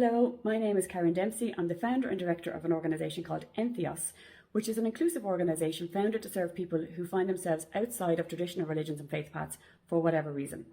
Hello, my name is Karen Dempsey. I'm the founder and director of an organisation called Entheos, which is an inclusive organisation founded to serve people who find themselves outside of traditional religions and faith paths for whatever reason.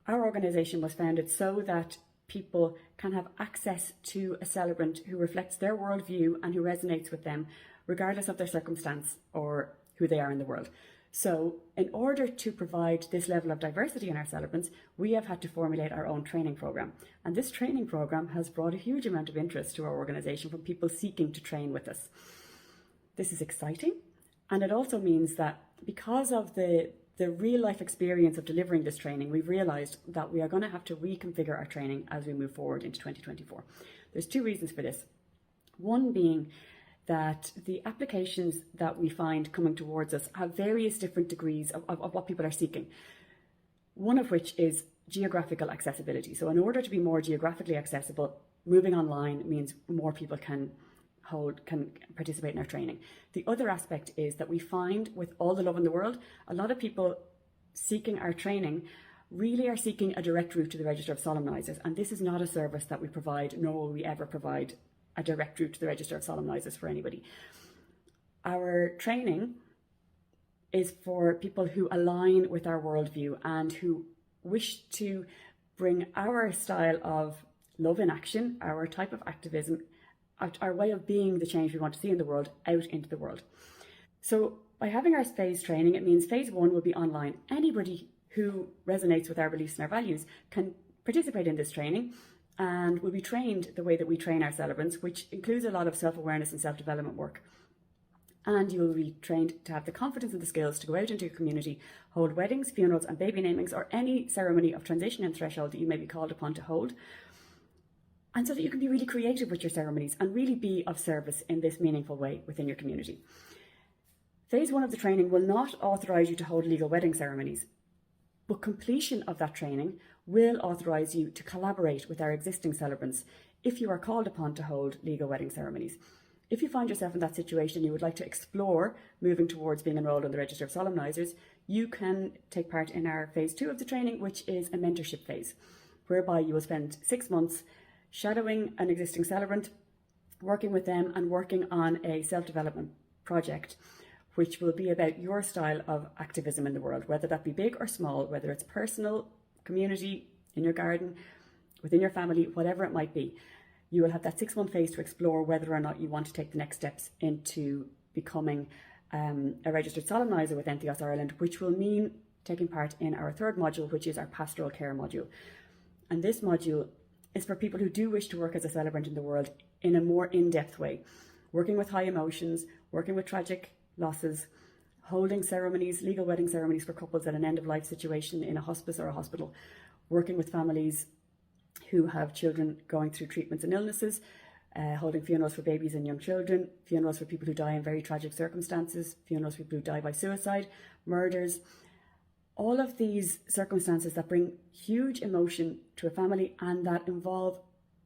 Our organisation was founded so that people can have access to a celebrant who reflects their worldview and who resonates with them, regardless of their circumstance or who they are in the world. So in order to provide this level of diversity in our celebrants, we have had to formulate our own training program. And this training program has brought a huge amount of interest to our organisation from people seeking to train with us. This is exciting. And it also means that because of the real life experience of delivering this training, we've realised that we are going to have to reconfigure our training as we move forward into 2024. There's two reasons for this. One being that the applications that we find coming towards us have various different degrees of what people are seeking. One of which is geographical accessibility. So in order to be more geographically accessible, moving online means more people can participate in our training. The other aspect is that we find, with all the love in the world, a lot of people seeking our training really are seeking a direct route to the Register of Solemnisers, and this is not a service that we provide, nor will we ever provide a direct route to the Register of Solemnisers for anybody. Our training is for people who align with our worldview and who wish to bring our style of love in action, our type of activism, our way of being the change we want to see in the world, out into the world. So by having our phase training, it means phase one will be online. Anybody who resonates with our beliefs and our values can participate in this training and will be trained the way that we train our celebrants, which includes a lot of self-awareness and self-development work. And you will be trained to have the confidence and the skills to go out into your community, hold weddings, funerals and baby namings, or any ceremony of transition and threshold that you may be called upon to hold. And so that you can be really creative with your ceremonies and really be of service in this meaningful way within your community. Phase one of the training will not authorise you to hold legal wedding ceremonies, but completion of that training will authorise you to collaborate with our existing celebrants if you are called upon to hold legal wedding ceremonies. If you find yourself in that situation and you would like to explore moving towards being enrolled on the Register of Solemnisers, you can take part in our phase two of the training, which is a mentorship phase, whereby you will spend 6 months shadowing an existing celebrant, working with them and working on a self-development project, which will be about your style of activism in the world, whether that be big or small, whether it's personal, community, in your garden, within your family, whatever it might be. You will have that 6-month phase to explore whether or not you want to take the next steps into becoming a registered solemniser with Entheos Ireland, which will mean taking part in our third module, which is our pastoral care module. And this module is for people who do wish to work as a celebrant in the world in a more in-depth way, working with high emotions, working with tragic losses, holding ceremonies, legal wedding ceremonies for couples at an end-of-life situation in a hospice or a hospital, working with families who have children going through treatments and illnesses, holding funerals for babies and young children, funerals for people who die in very tragic circumstances, funerals for people who die by suicide, murders. All of these circumstances that bring huge emotion to a family and that involve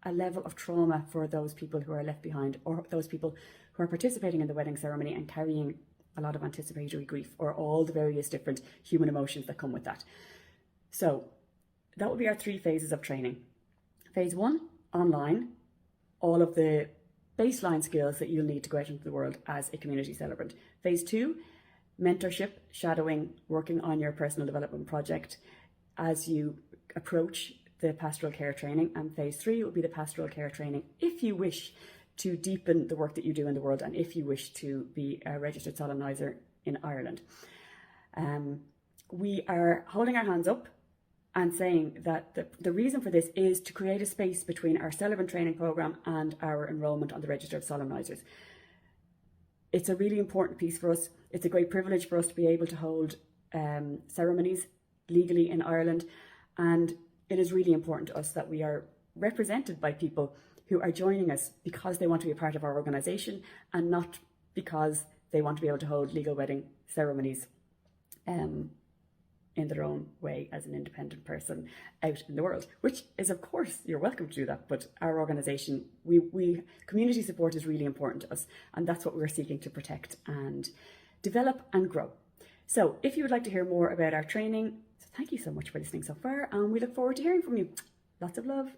a level of trauma for those people who are left behind, or those people who are participating in the wedding ceremony and carrying a lot of anticipatory grief, or all the various different human emotions that come with that. So that will be our 3 phases of training. Phase 1, online, all of the baseline skills that you'll need to go out into the world as a community celebrant. Phase 2, mentorship, shadowing, working on your personal development project as you approach the pastoral care training. And phase 3 will be the pastoral care training if you wish to deepen the work that you do in the world and if you wish to be a registered solemniser in Ireland. We are holding our hands up and saying that the reason for this is to create a space between our celebrant training programme and our enrolment on the Register of Solemnisers. It's a really important piece for us. It's a great privilege for us to be able to hold ceremonies legally in Ireland, and it is really important to us that we are represented by people who are joining us because they want to be a part of our organisation and not because they want to be able to hold legal wedding ceremonies in their own way as an independent person out in the world, which is, of course, you're welcome to do that. But our organisation, community support is really important to us, and that's what we're seeking to protect and develop and grow. So if you would like to hear more about our training, thank you so much for listening so far, and we look forward to hearing from you. Lots of love.